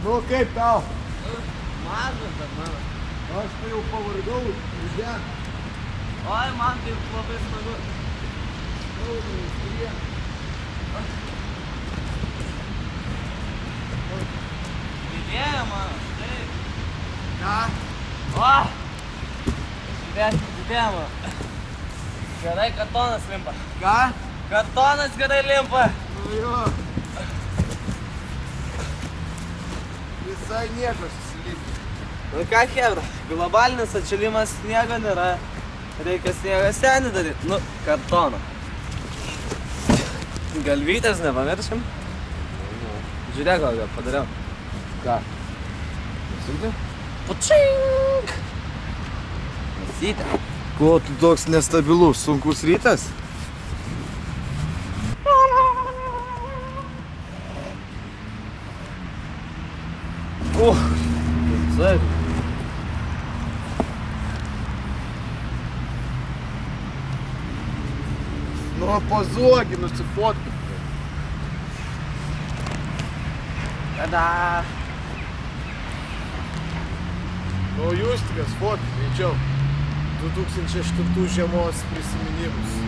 Nu, kaip tau? Mažas dar mano. Aš tai jau pavargau, uždėk. Oi, man tai labai smagu. Didėja mano, taip. Ką? O! Žiūrėk, didėja mano. Gerai, kartonas limpa. Ką? Kartonas gerai limpa. Nu jo. Visai nieko susilipti. Nu ką, chebra, globalinis atšilimas sniego nėra. Reikia sniegą senį daryti. Nu, kartoną. Galvytės nepamiršim. Žiūrėk, ką padariau. Ką? Pasitė? Pučink! Pasitė. Ko tu toks nestabilus, sunkus rytas? Taip. Nu, pozuogi, nusifotkink. Kada? Nu, jūs tikras fotkink, greičiau. 2008 žiemos prisiminimus.